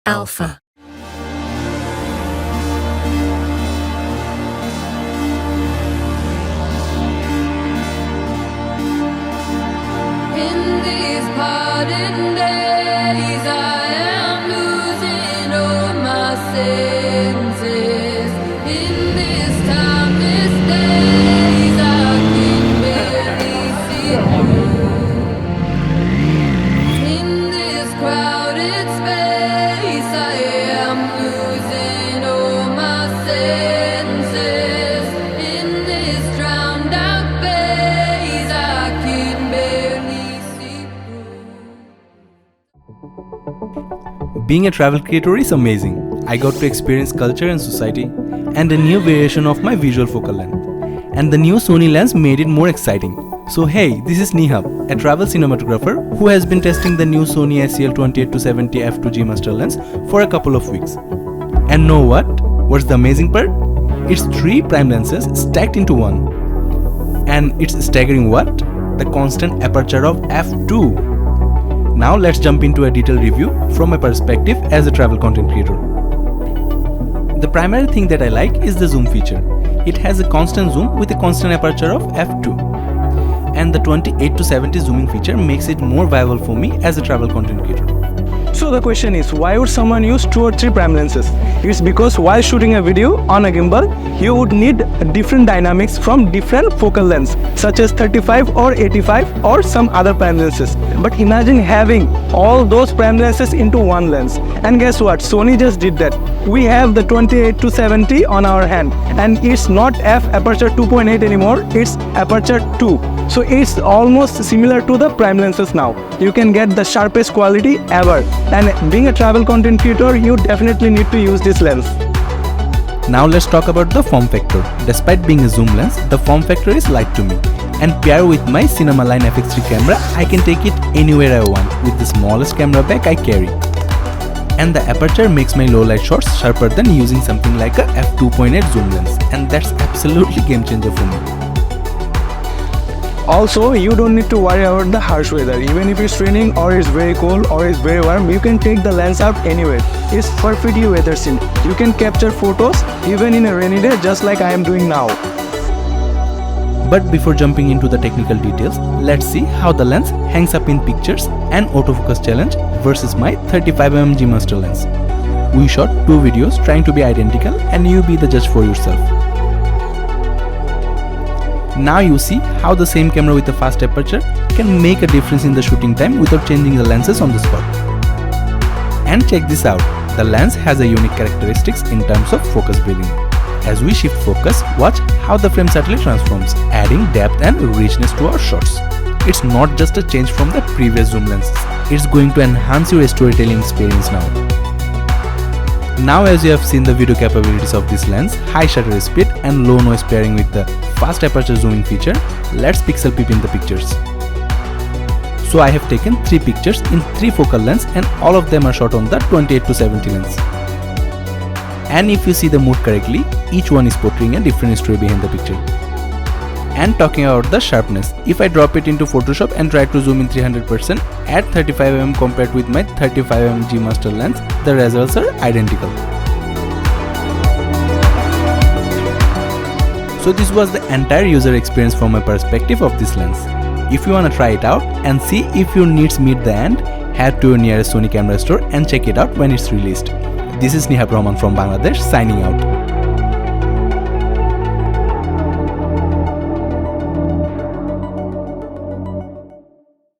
Alpha. In these parting days, I am losing all my senses. In this timeless days, I can barely see through. In this crowded space, I am losing all my senses. In this drowned out maze, I can barely see through. Being a travel creator is amazing. I got to experience culture and society and a new variation of my visual focal length. And the new Sony lens made it more exciting. So hey, this is Nihab, a travel cinematographer who has been testing the new Sony SEL28-70 f2G Master lens for a couple of weeks. And know what? What's the amazing part? It's 3 prime lenses stacked into one. And it's staggering what? The constant aperture of f2. Now let's jump into a detailed review from my perspective as a travel content creator. The primary thing that I like is the zoom feature. It has a constant zoom with a constant aperture of f2. And the 28-70 zooming feature makes it more viable for me as a travel content creator. So the question is, why would someone use 2 or 3 prime lenses? It's because while shooting a video on a gimbal, you would need different dynamics from different focal lengths, such as 35 or 85 or some other prime lenses. But imagine having all those prime lenses into one lens. And guess what? Sony just did that. We have the 28-70 on our hand, and it's not f aperture 2.8 anymore, it's aperture 2. So it's almost similar to the prime lenses now. You can get the sharpest quality ever. And being a travel content creator, you definitely need to use this lens. Now let's talk about the form factor. Despite being a zoom lens, the form factor is light to me. And paired with my Cinemaline FX3 camera, I can take it anywhere I want with the smallest camera bag I carry. And the aperture makes my low light shots sharper than using something like a f2.8 zoom lens. And that's absolutely game changer for me. Also, you don't need to worry about the harsh weather. Even if it's raining or it's very cold or it's very warm, you can take the lens out anywhere. It's perfectly weather scene. You can capture photos even in a rainy day, just like I am doing now. But before jumping into the technical details, let's see how the lens hangs up in pictures and autofocus challenge versus my 35mm G Master lens. We shot 2 videos trying to be identical, and you be the judge for yourself. Now you see how the same camera with a fast aperture can make a difference in the shooting time without changing the lenses on the spot. And check this out, the lens has a unique characteristics in terms of focus breathing. As we shift focus, watch how the frame subtly transforms, adding depth and richness to our shots. It's not just a change from the previous zoom lenses, it's going to enhance your storytelling experience now. Now as you have seen the video capabilities of this lens, high shutter speed and low noise pairing with the fast aperture zooming feature, let's pixel peep in the pictures. So I have taken 3 pictures in 3 focal lengths, and all of them are shot on the 28-70 lens. And if you see the mood correctly, each one is portraying a different story behind the picture. And talking about the sharpness, if I drop it into Photoshop and try to zoom in 300% at 35mm compared with my 35mm G Master lens, the results are identical. So this was the entire user experience from my perspective of this lens. If you wanna try it out and see if your needs meet the end, head to your nearest Sony camera store and check it out when it's released. This is Nihab Rahman from Bangladesh signing out.